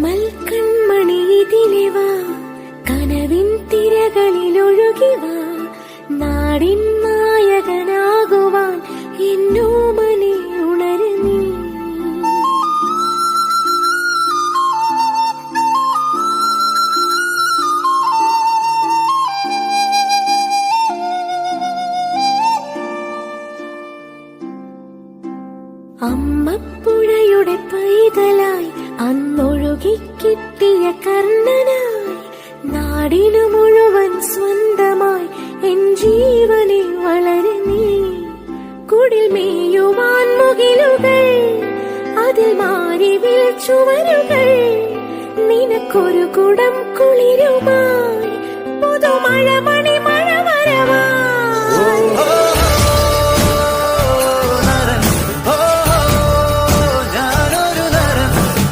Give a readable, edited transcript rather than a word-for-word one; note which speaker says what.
Speaker 1: ഓമൽ കൺമണി ഇതിലെ വാ, കനവിൻ തിരകളിലൊഴുകി വാ, നാടിൻ നായകനാകുവാൻ എന്നോമനെ ഉണര് നീ. അമ്മപ്പുഴയുടെ പൈതലായി അന്നൊഴുകിക്കിട്ടിയ കർണനായി, നാടിനു മുഴുവൻ സ്വന്തമായി എൻ ജീവനെ വളര് നീ. കുടിൽ മേയുവാൻ മുകിലുകൾ, അതിൽ മാറിവിൽ ചുവരുകൾ, നിനക്കൊരു കുടം കുളിരുമായി പുതുമഴ മണിമ